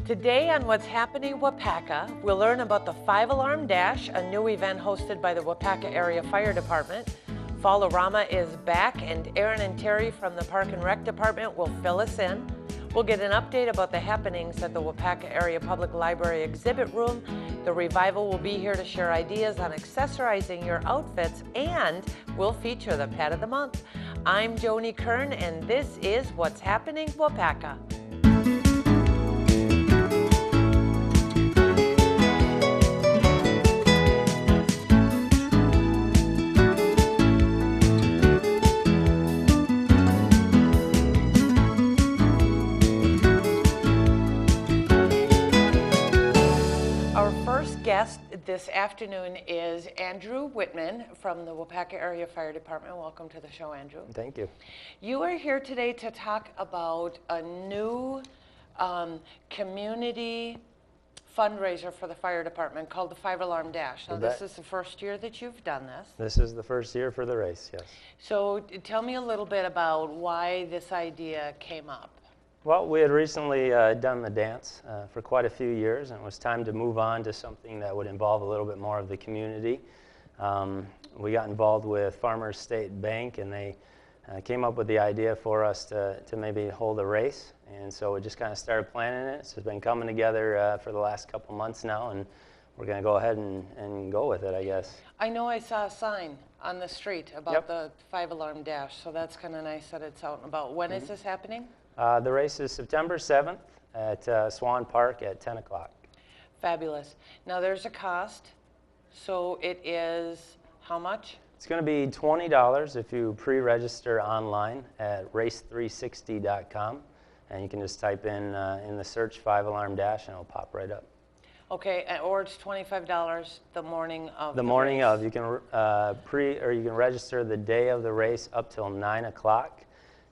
Today on What's Happening Waupaca, we'll learn about the 5-Alarm Dash, a new event hosted by the Waupaca Area Fire Department. Fall-O-Rama is back, and Aaron and Terry from the Park and Rec Department will fill us in. We'll get an update about the happenings at the Waupaca Area Public Library Exhibit Room. The Revival will be here to share ideas on accessorizing your outfits, and we'll feature the Pet of the Month. I'm Joni Kern, and this is What's Happening Waupaca. Guest this afternoon is Andrew Whitman from the Waupaca Area Fire Department. Welcome to the show, Andrew. Thank you. You are here today to talk about a new community fundraiser for the fire department called the 5-Alarm Dash. Now, this is the first year that you've done this. This is the first year for the race, yes. So tell me a little bit about why this idea came up. Well, we had recently done the dance for quite a few years, and it was time to move on to something that would involve a little bit more of the community. We got involved with Farmers State Bank, and they came up with the idea for us to maybe hold a race, and so we just kind of started planning it. So it's been coming together for the last couple months now, and we're going to go ahead and go with it, I guess. I know I saw a sign on the street about the 5-Alarm Dash, so that's kind of nice that it's out and about. When is this happening? The race is September 7th at Swan Park at 10 o'clock. Fabulous. Now there's a cost, so it is how much? It's going to be $20 if you pre-register online at race360.com, and you can just type in the search 5-Alarm Dash and it'll pop right up. Okay, or it's $25 the morning of the morning race. You can you can register the day of the race up till 9 o'clock.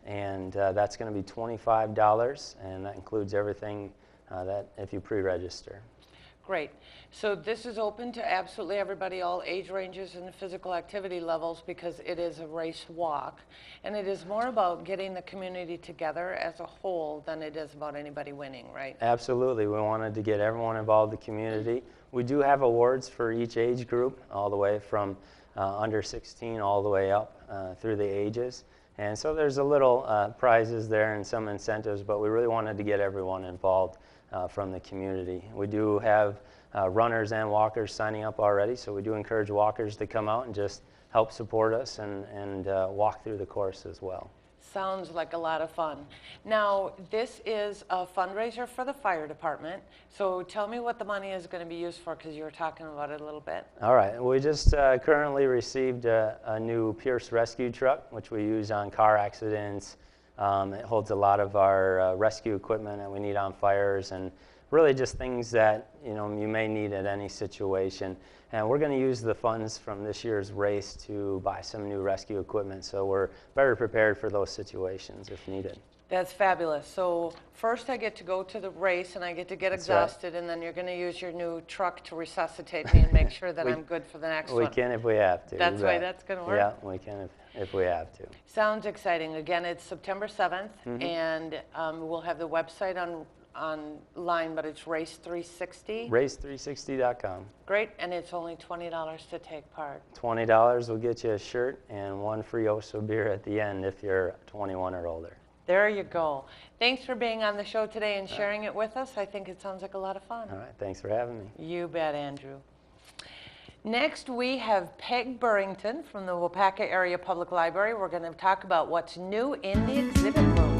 And that's going to be $25, and that includes everything that if you pre-register. Great. So this is open to absolutely everybody, all age ranges and physical activity levels, because it is a race walk. And it is more about getting the community together as a whole than it is about anybody winning, right? Absolutely. We wanted to get everyone involved in the community. We do have awards for each age group, all the way from under 16 all the way up through the ages. And so there's a little prizes there and some incentives, but we really wanted to get everyone involved from the community. We do have runners and walkers signing up already, so we do encourage walkers to come out and just help support us and walk through the course as well. Sounds like a lot of fun. Now, this is a fundraiser for the fire department, so tell me what the money is going to be used for, because you were talking about it a little bit. All right. We just currently received a new Pierce rescue truck, which we use on car accidents. It holds a lot of our rescue equipment that we need on fires, and really just things that you may need at any situation. And we're going to use the funds from this year's race to buy some new rescue equipment, so we're very prepared for those situations if needed. That's fabulous. So first I get to go to the race and I get to get exhausted, and then you're going to use your new truck to resuscitate me and make sure that I'm good for the next one. We can if we have to. That's the way that's going to work? Yeah, we can if we have to. Sounds exciting. Again, it's September 7th, and we'll have the website online, but it's Race360. Race360.com. Great, and it's only $20 to take part. $20 will get you a shirt and one free Oso beer at the end if you're 21 or older. There you go. Thanks for being on the show today and sharing it with us. I think it sounds like a lot of fun. All right, thanks for having me. You bet, Andrew. Next, we have Peg Burrington from the Waupaca Area Public Library. We're going to talk about what's new in the exhibit room.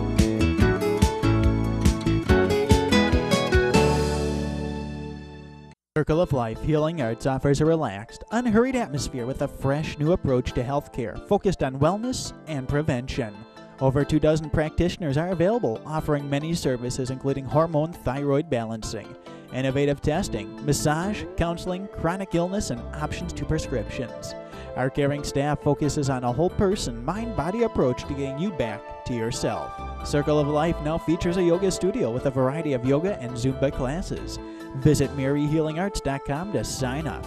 Circle of Life Healing Arts offers a relaxed, unhurried atmosphere with a fresh new approach to healthcare focused on wellness and prevention. Over 24 practitioners are available, offering many services including hormone thyroid balancing, innovative testing, massage, counseling, chronic illness, and options to prescriptions. Our caring staff focuses on a whole person, mind-body approach to getting you back to yourself. Circle of Life now features a yoga studio with a variety of yoga and Zumba classes. Visit MaryHealingArts.com to sign up.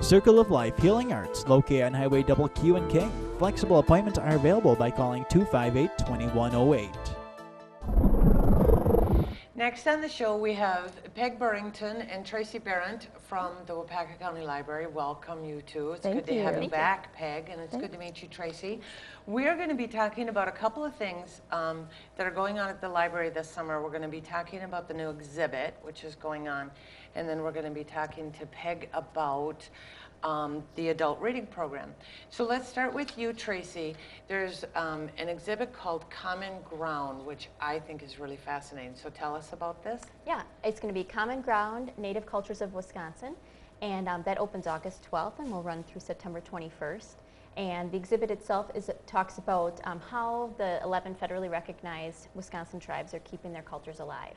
Circle of Life Healing Arts, located on Highway Q in King. Flexible appointments are available by calling 258-2108. Next on the show, we have Peg Burrington and Tracy Barrett from the Waupaca County Library. Welcome, you two. It's good to have you back, Peg, and it's good to meet you, Tracy. We're going to be talking about a couple of things that are going on at the library this summer. We're going to be talking about the new exhibit, which is going on, and then we're going to be talking to Peg about the adult reading program. So let's start with you, Tracy. There's an exhibit called Common Ground, which I think is really fascinating. So tell us about this. Yeah, it's going to be Common Ground, Native Cultures of Wisconsin, and that opens August 12th and will run through September 21st. And the exhibit itself talks about how the 11 federally recognized Wisconsin tribes are keeping their cultures alive.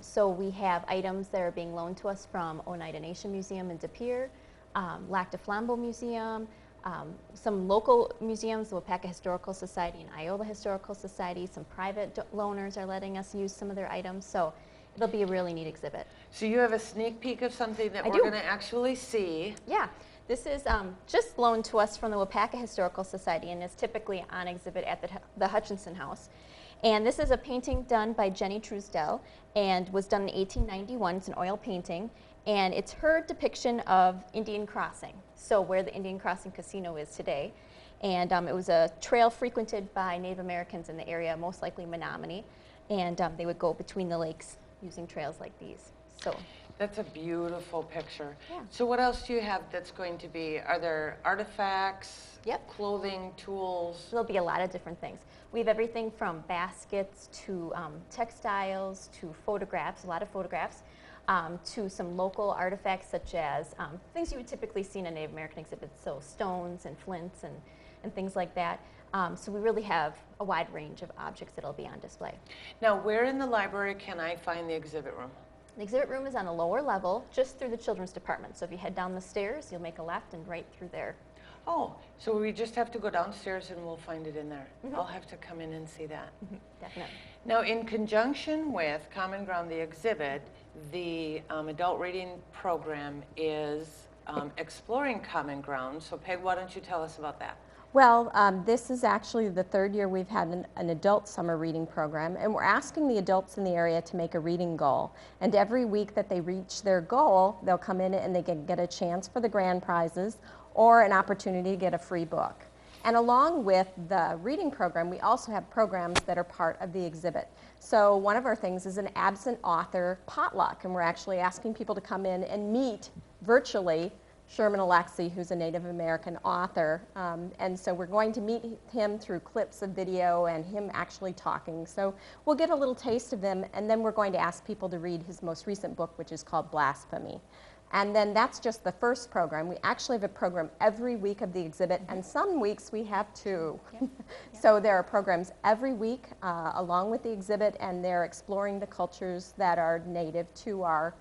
So we have items that are being loaned to us from Oneida Nation Museum in De Pere, Lac de Flambeau Museum, some local museums, the Waupaca Historical Society and Iola Historical Society, some private loaners are letting us use some of their items, so it'll be a really neat exhibit. So you have a sneak peek of something that we're going to actually see. Yeah, this is just loaned to us from the Waupaca Historical Society and is typically on exhibit at the Hutchinson House. And this is a painting done by Jenny Truesdell and was done in 1891. It's an oil painting. And it's her depiction of Indian Crossing, so where the Indian Crossing Casino is today. And it was a trail frequented by Native Americans in the area, most likely Menominee, and they would go between the lakes using trails like these. So that's a beautiful picture. Yeah. So what else do you have that's going to be, are there artifacts, clothing, tools? There'll be a lot of different things. We have everything from baskets to textiles to photographs, a lot of photographs. To some local artifacts such as things you would typically see in a Native American exhibit, so stones and flints and things like that. So we really have a wide range of objects that will be on display. Now, where in the library can I find the exhibit room? The exhibit room is on the lower level, just through the children's department. So if you head down the stairs, you'll make a left and right through there. Oh, so we just have to go downstairs and we'll find it in there. I'll have to come in and see that. Definitely. Now, in conjunction with Common Ground, the exhibit, the adult reading program is exploring Common Ground. So Peg, why don't you tell us about that? Well, this is actually the third year we've had an adult summer reading program, and we're asking the adults in the area to make a reading goal. And every week that they reach their goal, they'll come in and they can get a chance for the grand prizes or an opportunity to get a free book. And along with the reading program, we also have programs that are part of the exhibit. So one of our things is an absent author potluck, and we're actually asking people to come in and meet virtually Sherman Alexie, who's a Native American author. And so we're going to meet him through clips of video and him actually talking. So we'll get a little taste of them, and then we're going to ask people to read his most recent book, which is called Blasphemy. And then that's just the first program. We actually have a program every week of the exhibit, and some weeks we have two. So there are programs every week along with the exhibit, and they're exploring the cultures that are native to our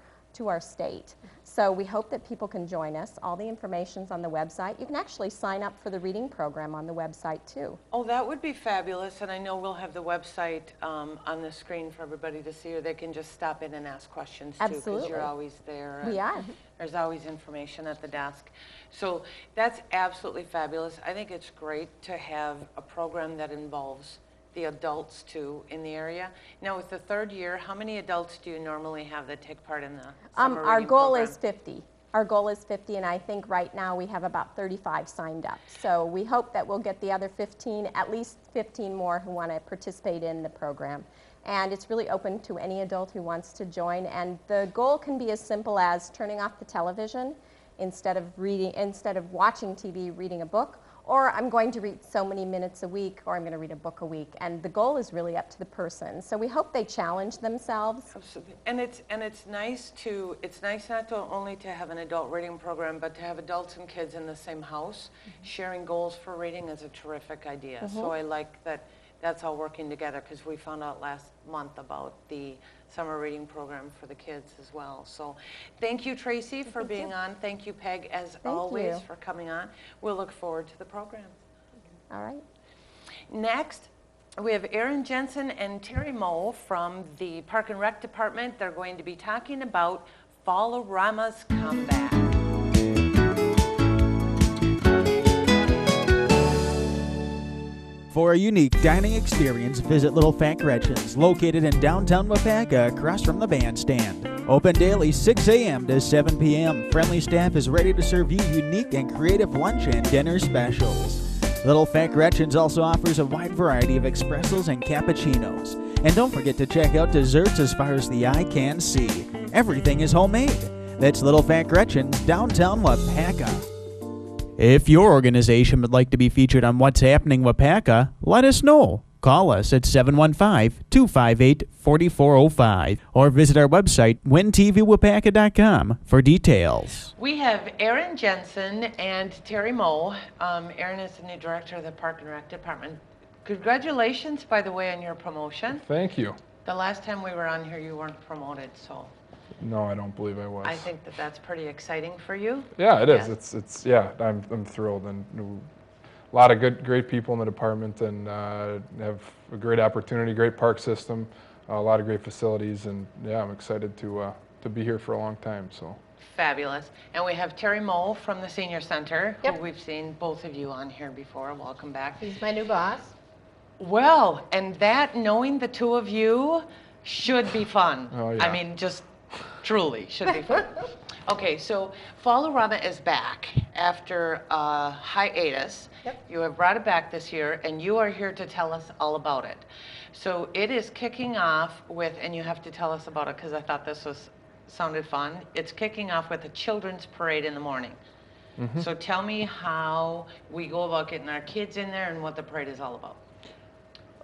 state. So we hope that people can join us. All the information's on the website. You can actually sign up for the reading program on the website too. Oh, that would be fabulous, and I know we'll have the website on the screen for everybody to see, or they can just stop in and ask questions too, because you're always there. We are. There's always information at the desk. So that's absolutely fabulous. I think it's great to have a program that involves the adults too in the area. Now with the third year, how many adults do you normally have that take part in the summer Our reading goal program? is 50. Our goal is 50, and I think right now we have about 35 signed up. So we hope that we'll get the other 15, at least 15 more who want to participate in the program. And it's really open to any adult who wants to join. And the goal can be as simple as turning off the television instead of watching TV, reading a book, or I'm going to read so many minutes a week, or I'm going to read a book a week. And the goal is really up to the person. So we hope they challenge themselves. Absolutely. And it's nice not only to have an adult reading program, but to have adults and kids in the same house. Sharing goals for reading is a terrific idea. So I like that that's all working together, because we found out last month about the summer reading program for the kids as well. So thank you, Tracy, for being on. Thank you, Peg, as always, for coming on. We'll look forward to the program. All right. Next, we have Erin Jensen and Terry Moe from the Park and Rec Department. They're going to be talking about Fall-O-Rama's comeback. For a unique dining experience, visit Little Fat Gretchens, located in downtown Waupaca, across from the bandstand. Open daily 6 a.m. to 7 p.m. Friendly staff is ready to serve you unique and creative lunch and dinner specials. Little Fat Gretchens also offers a wide variety of espressos and cappuccinos. And don't forget to check out desserts as far as the eye can see. Everything is homemade. That's Little Fat Gretchens, downtown Waupaca. If your organization would like to be featured on What's Happening Waupaca, let us know. Call us at 715-258-4405 or visit our website, wintvwaupaca.com, for details. We have Erin Jensen and Terry Moe. Erin is the new director of the Park and Rec Department. Congratulations, by the way, on your promotion. Thank you. The last time we were on here, you weren't promoted, so No, I don't believe I was. I think that that's pretty exciting for you. Yeah, it is. Yeah. It's yeah. I'm thrilled, and a lot of great people in the department, and have a great opportunity, great park system, a lot of great facilities, and yeah, I'm excited to be here for a long time. So. Fabulous. And we have Terry Moe from the Senior Center, Yep. who we've seen both of you on here before. Welcome back. He's my new boss. Well, and that, knowing the two of you, should be fun. Oh, yeah. I mean, just truly should be fun. Okay, so Fall-O-Rama is back after a hiatus. Yep. You have brought it back this year, and you are here to tell us all about it. So it is kicking off with, and you have to tell us about it because I thought this sounded fun. It's kicking off with a children's parade in the morning. Mm-hmm. So tell me how we go about getting our kids in there and what the parade is all about.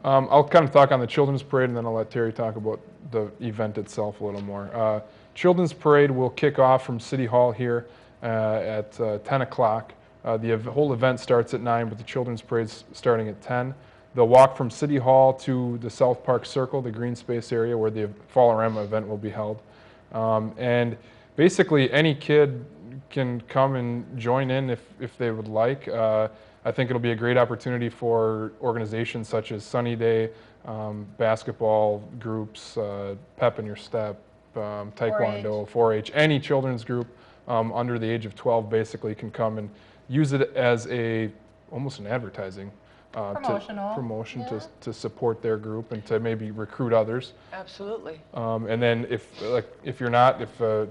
I'll kind of talk on the Children's Parade, and then I'll let Terry talk about the event itself a little more. Children's Parade will kick off from City Hall here at 10 o'clock. The whole event starts at 9, but the Children's Parade's starting at 10. They'll walk from City Hall to the South Park Circle, the green space area where the Fall-O-Rama event will be held. And basically any kid can come and join in if they would like. I think it'll be a great opportunity for organizations such as Sunny Day, basketball groups, Pep in Your Step, Taekwondo, 4-H, any children's group under the age of 12 basically can come and use it as almost an advertising promotion yeah. to support their group and to maybe recruit others. Absolutely. And then if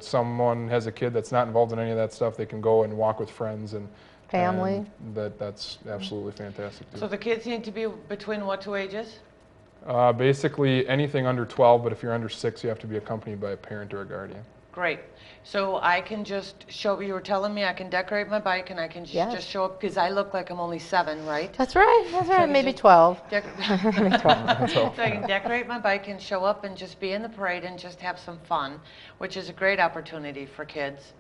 someone has a kid that's not involved in any of that stuff, they can go and walk with friends and Family. And that's absolutely fantastic too. So the kids need to be between what two ages? Basically anything under 12, but if you're under 6, you have to be accompanied by a parent or a guardian. Great. So I can just show, you were telling me I can decorate my bike and I can Yes. just show up, because I look like I'm only 7, right? That's right. That's right. you Maybe just- 12. Maybe 12. So I can decorate my bike and show up and just be in the parade and just have some fun, which is a great opportunity for kids,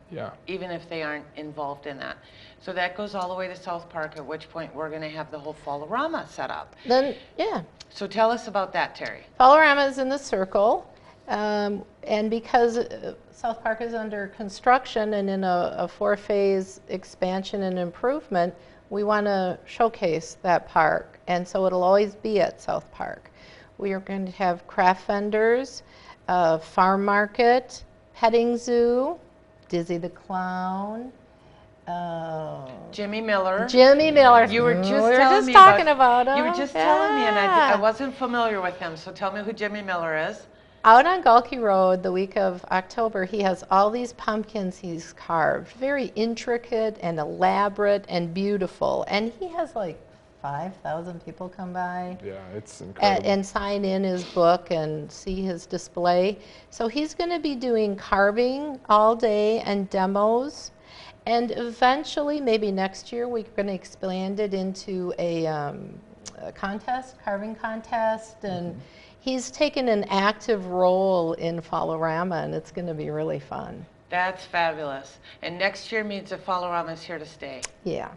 Yeah. even if they aren't involved in that. So that goes all the way to South Park, at which point we're going to have the whole Fall-O-Rama set up. Then, yeah. So tell us about that, Terry. Fall-O-Rama is in the circle. And because South Park is under construction and in a 4-phase expansion and improvement, we want to showcase that park. And so it'll always be at South Park. We are going to have craft vendors, farm market, petting zoo, Dizzy the Clown, Jimmy Miller. Jimmy Miller. You were just we were telling just me talking about him. You were just telling me, and I Yeah. wasn't familiar with him. So tell me who Jimmy Miller is. Out on Gulkey Road, the week of October, he has all these pumpkins he's carved. Very intricate and elaborate and beautiful. And he has like 5,000 people come by Yeah, it's incredible. and sign in his book and see his display. So he's going to be doing carving all day and demos. And eventually, maybe next year, we're going to expand it into a contest, carving contest. And he's taken an active role in Fall-O-Rama, and it's going to be really fun. That's fabulous. And next year means that Fall-O-Rama is here to stay. Yeah.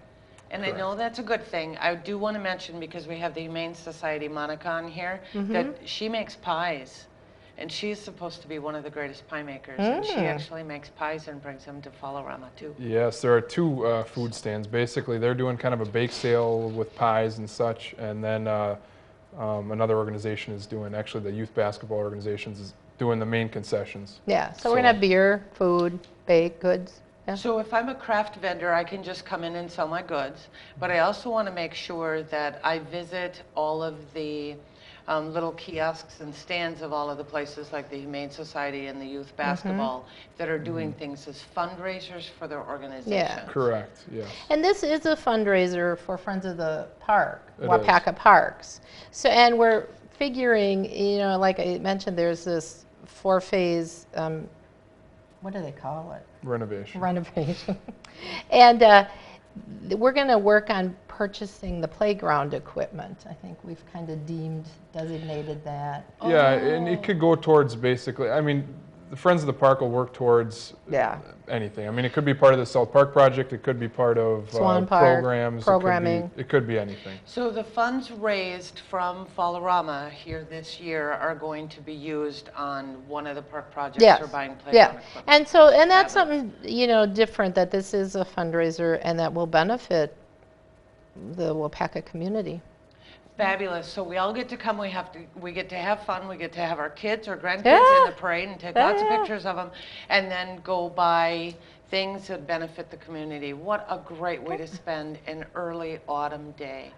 And I know that's a good thing. I do want to mention, because we have the Humane Society Monica on here, that she makes pies. And she's supposed to be one of the greatest pie makers. And she actually makes pies and brings them to Fall-O-Rama too. Yes, there are 2 food stands. Basically, they're doing kind of a bake sale with pies and such, and then another organization is doing, actually the youth basketball organizations is doing the main concessions. Yeah, so we're going to have beer, food, baked goods. Yeah. So if I'm a craft vendor, I can just come in and sell my goods, but I also want to make sure that I visit all of the little kiosks and stands of all of the places like the Humane Society and the Youth Basketball that are doing things as fundraisers for their organizations. Correct, yes. And this is a fundraiser for Friends of the Park, It Waupaca Parks. So, and we're figuring, you know, like I mentioned, there's this 4-phase, what do they call it? Renovation. And we're going to work on purchasing the playground equipment. I think we've kind of designated that. Yeah, and it could go towards basically, I mean, the Friends of the Park will work towards anything. I mean, it could be part of the South Park project, it could be part of Swan Park, programs, programming. It could be anything. So the funds raised from Fallarama here this year are going to be used on one of the park projects or buying playground equipment. And so, and that's something, you know, different, that this is a fundraiser and that will benefit the Waupaca community. Fabulous. So we all get to come. We get to have fun. We get to have our kids or grandkids in the parade and take lots of pictures of them, and then go buy things that benefit the community. What a great way to spend an early autumn day.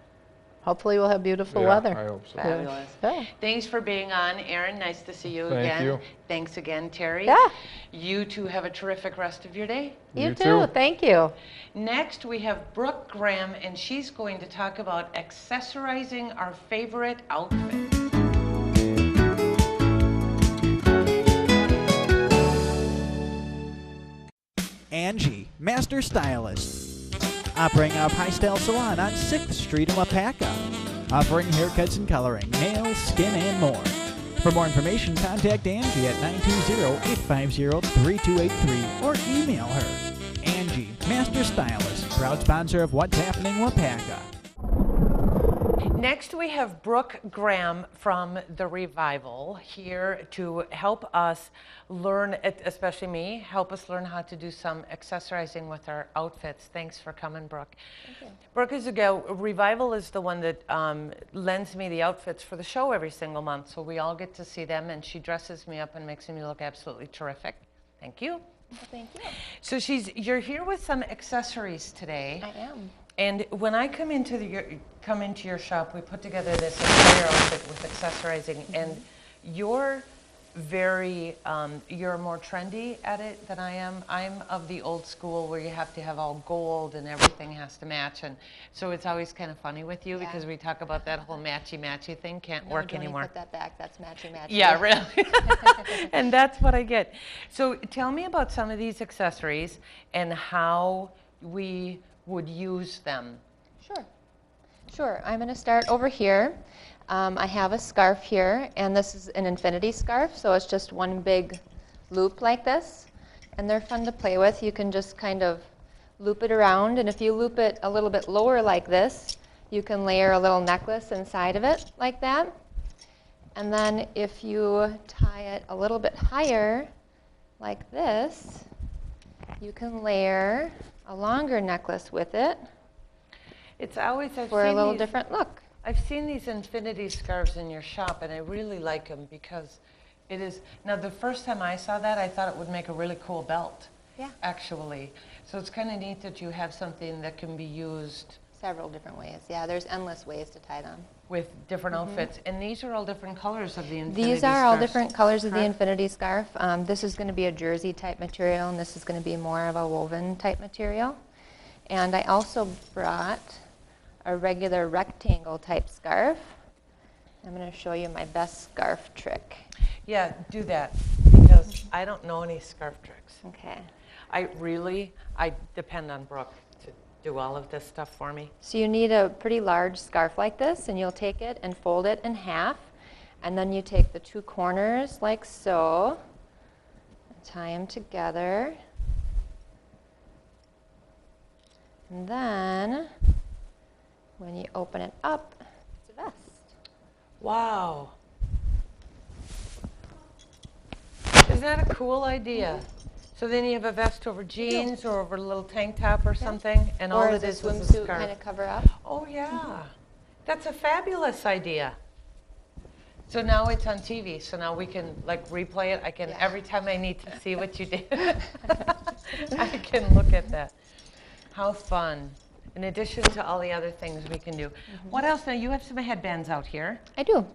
Hopefully we'll have beautiful weather. I hope so. Fabulous. Yeah. Thanks for being on, Erin. Nice to see you again. Thank you. Thanks again, Terry. Yeah. You two have a terrific rest of your day. You You too. too. Thank you. Next, we have Brooke Graham, and she's going to talk about accessorizing our favorite outfit. Angie, Master Stylist. Operating out of High Style Salon on 6th Street in Waupaca. Offering haircuts and coloring, nails, skin, and more. For more information, contact Angie at 920-850-3283 or email her. Angie, Master Stylist, proud sponsor of What's Happening Waupaca. Next, we have Brooke Graham from The Revival here to help us learn, especially me, help us learn how to do some accessorizing with our outfits. Thanks for coming, Brooke. Thank you. Brooke is a gal. Revival is the one that lends me the outfits for the show every single month, so we all get to see them, and she dresses me up and makes me look absolutely terrific. Thank you. Well, thank you. So you're here with some accessories today. I am. And when I come into your shop, we put together this entire outfit with accessorizing, and you're you're more trendy at it than I am. I'm of the old school where you have to have all gold and everything has to match, and so it's always kind of funny with you because we talk about that whole matchy-matchy thing can't work don't anymore. Put that back. That's matchy-matchy. Yeah, really. And that's what I get. So tell me about some of these accessories and how we would use them. Sure. I'm going to start over here. I have a scarf here, and this is an infinity scarf, so it's just one big loop like this, and they're fun to play with. You can just kind of loop it around, and if you loop it a little bit lower like this, you can layer a little necklace inside of it like that. And then if you tie it a little bit higher like this, you can layer a longer necklace with it It's always for a little different look. I've seen these infinity scarves in your shop, and I really like them because it is. Now, the first time I saw that, I thought it would make a really cool belt. Yeah. Actually, so it's kind of neat that you have something that can be used Several different ways. Yeah, there's endless ways to tie them. with different outfits, and these are all different colors of the infinity These are all scarves, different colors of the correct? infinity scarf. This is going to be a jersey type material, and this is going to be more of a woven type material. And I also brought a regular rectangle type scarf. I'm going to show you my best scarf trick. Yeah, do that because I don't know any scarf tricks. Okay. I depend on Brooke to do all of this stuff for me. So you need a pretty large scarf like this, and you'll take it and fold it in half, and then you take the two corners like so, and tie them together. And then when you open it up, it's a vest. Wow. Isn't that a cool idea? So then you have a vest over jeans or over a little tank top or something, and all Or it as a is a swimsuit scarf. kind of cover up. Oh yeah, that's a fabulous idea. So now it's on TV. So now we can like replay it. I can every time I need to see what you did. I can look at that. How fun. In addition to all the other things we can do. What else? Now, you have some headbands out here. I do.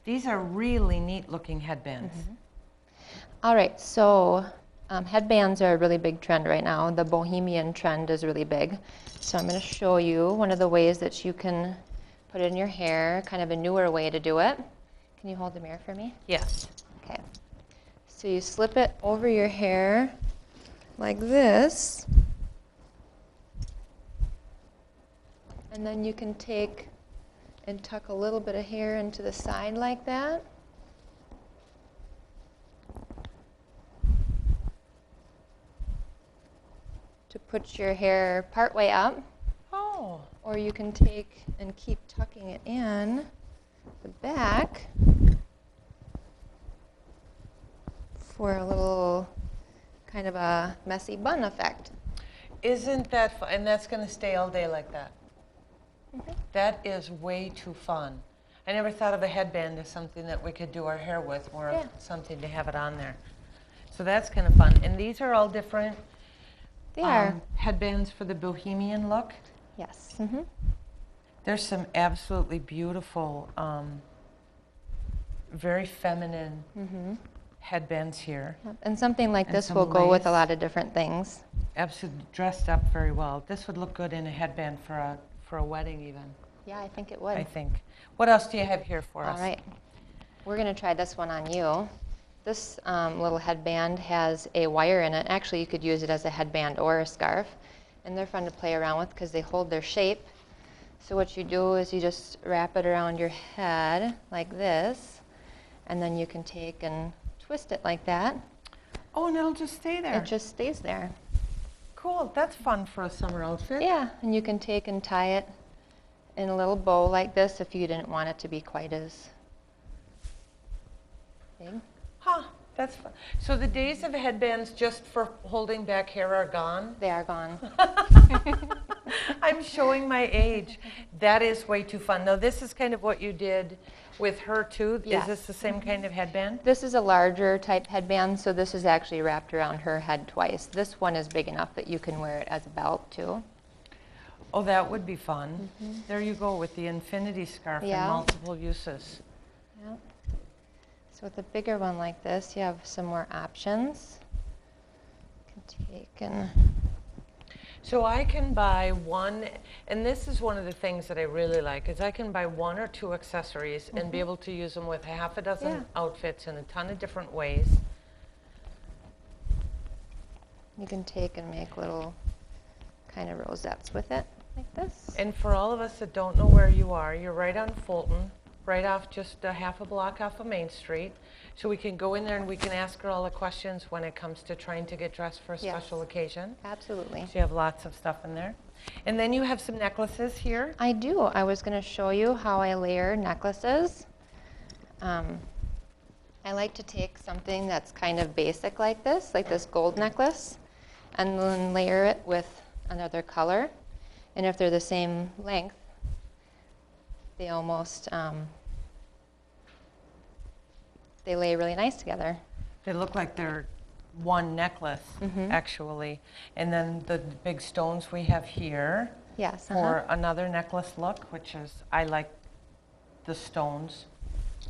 These are really neat looking headbands. All right, so headbands are a really big trend right now. The bohemian trend is really big. So I'm going to show you one of the ways that you can put it in your hair, kind of a newer way to do it. Can you hold the mirror for me? Yes. Okay. So you slip it over your hair like this. And then you can take and tuck a little bit of hair into the side like that. To put your hair part way up. Oh. Or you can take and keep tucking it in the back for a little kind of a messy bun effect. Isn't that fun? And that's going to stay all day like that. That is way too fun. I never thought of a headband as something that we could do our hair with, more of something to have it on there. So that's kind of fun. And these are all different They are. Headbands for the bohemian look. Yes. There's some absolutely beautiful, very feminine headbands here. Yep. And something like And this some will go with a lace. lot of different things. Absolutely dressed up very well. This would look good in a headband for a wedding even, Yeah, I think it would. I think. What else do you have here for us? All right. We're going to try this one on you. This little headband has a wire in it. Actually, you could use it as a headband or a scarf. And they're fun to play around with because they hold their shape. So what you do is you just wrap it around your head like this. And then you can take and twist it like that. Oh, and it'll just stay there. It just stays there. Cool. That's fun for a summer outfit. Yeah, and you can take and tie it in a little bow like this if you didn't want it to be quite as big. Huh. That's fun. So the days of headbands just for holding back hair are gone? They are gone. I'm showing my age. That is way too fun. Now, this is kind of what you did with her, too? Yes. Is this the same kind of headband? This is a larger type headband, so this is actually wrapped around her head twice. This one is big enough that you can wear it as a belt, too. Oh, that would be fun. There you go with the infinity scarf Yeah. in multiple uses. Yep. So with a bigger one like this, you have some more options. You can take and... So I can buy one, and this is one of the things that I really like, is I can buy one or two accessories and be able to use them with half a dozen Yeah. outfits in a ton of different ways. You can take and make little kind of rosettes with it, like this. And for all of us that don't know where you are, you're right on Fulton, right off just a half a block off of Main Street. So we can go in there and we can ask her all the questions when it comes to trying to get dressed for a Yes. special occasion. Absolutely. So you have lots of stuff in there. And then you have some necklaces here. I do. I was going to show you how I layer necklaces. I like to take something that's kind of basic like this gold necklace, and then layer it with another color. And if they're the same length, they almost, they lay really nice together. They look like they're one necklace, actually. And then the big stones we have here Yes. for another necklace look, which is, I like the stones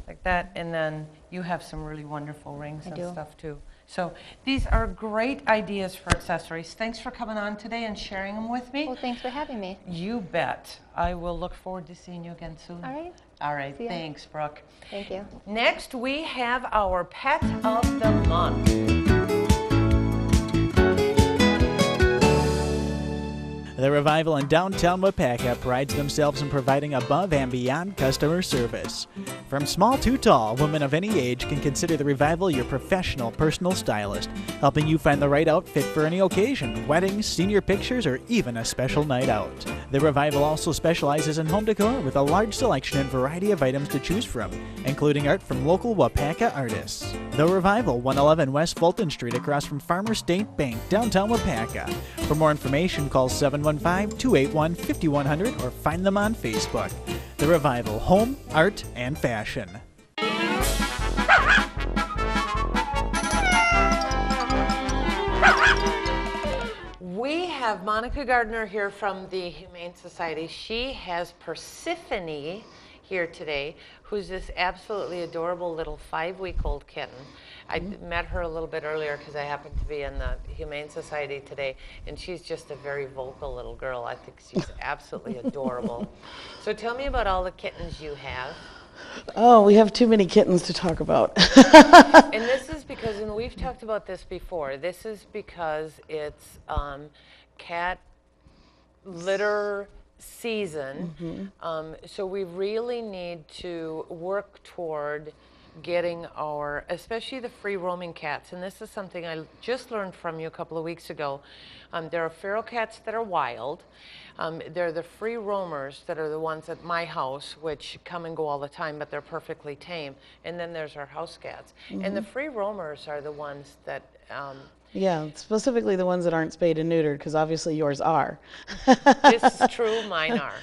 like that. And then you have some really wonderful rings I and do. stuff too. So these are great ideas for accessories. Thanks for coming on today and sharing them with me. Well, thanks for having me. You bet. I will look forward to seeing you again soon. All right. All right. See ya. Thanks, Brooke. Thank you. Next, we have our Pet of the Month. The Revival in downtown Waupaca prides themselves in providing above and beyond customer service. From small to tall, women of any age can consider the Revival your professional personal stylist, helping you find the right outfit for any occasion, weddings, senior pictures, or even a special night out. The Revival also specializes in home decor with a large selection and variety of items to choose from, including art from local Waupaca artists. The Revival, 111 West Fulton Street across from Farmer State Bank, downtown Waupaca. For more information, call 715-281-5100 or find them on Facebook. The Revival, home, art, and fashion. have Monica Gardner here from the Humane Society. She has Persephone here today, who's this absolutely adorable little 5-week-old kitten. I met her a little bit earlier because I happened to be in the Humane Society today, and she's just a very vocal little girl. I think she's absolutely adorable. So tell me about all the kittens you have. Oh, we have too many kittens to talk about. And this is because, and we've talked about this before, this is because it's cat litter season. So we really need to work toward getting our, especially the free roaming cats, and this is something I just learned from you a couple of weeks ago. There are feral cats that are wild. They're the free roamers that are the ones at my house, which come and go all the time, but they're perfectly tame. And then there's our house cats. And the free roamers are the ones that yeah, specifically the ones that aren't spayed and neutered, because obviously yours are. This is true, mine are.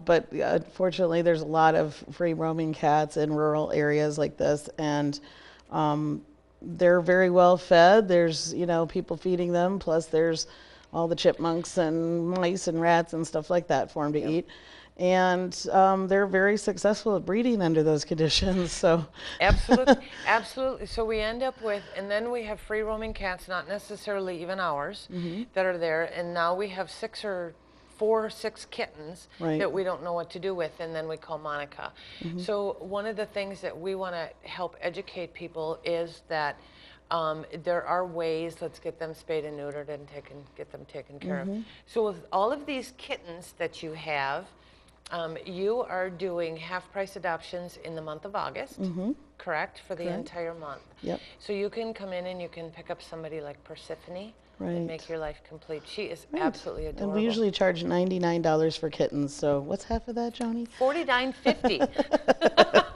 But unfortunately, there's a lot of free roaming cats in rural areas like this, and they're very well fed. There's, you know, people feeding them, plus there's all the chipmunks and mice and rats and stuff like that for them to eat. And they're very successful at breeding under those conditions. So absolutely, absolutely. So we end up with, and then we have free roaming cats, not necessarily even ours, that are there. And now we have 6 or 6 kittens that we don't know what to do with, and then we call Monica. So one of the things that we want to help educate people is that there are ways, let's get them spayed and neutered and get them taken care of. So with all of these kittens that you have, you are doing half-price adoptions in the month of August, correct? For the entire month. Yep. So you can come in and you can pick up somebody like Persephone and make your life complete. She is absolutely adorable. And we usually charge $99 for kittens. So what's half of that, Joni? $49.50.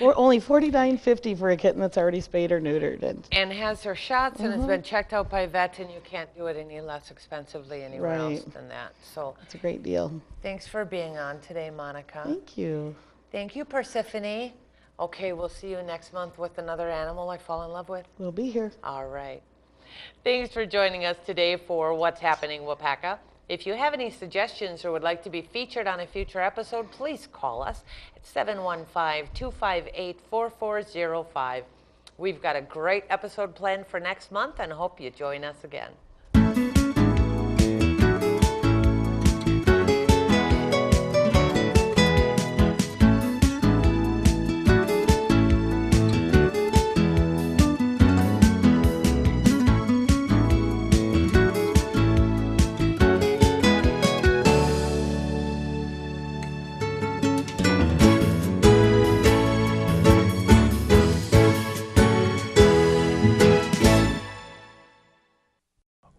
We're only $49.50 for a kitten that's already spayed or neutered. And has her shots and has been checked out by a vet, and you can't do it any less expensively anywhere else than that. So it's a great deal. Thanks for being on today, Monica. Thank you. Thank you, Persephone. Okay, we'll see you next month with another animal I fall in love with. We'll be here. All right. Thanks for joining us today for What's Happening Waupaca. If you have any suggestions or would like to be featured on a future episode, please call us at 715-258-4405. We've got a great episode planned for next month and hope you join us again.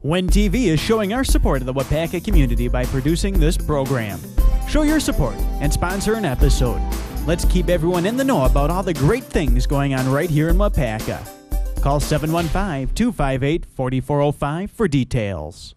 WEN TV is showing our support of the Waupaca community by producing this program. Show your support and sponsor an episode. Let's keep everyone in the know about all the great things going on right here in Waupaca. Call 715-258-4405 for details.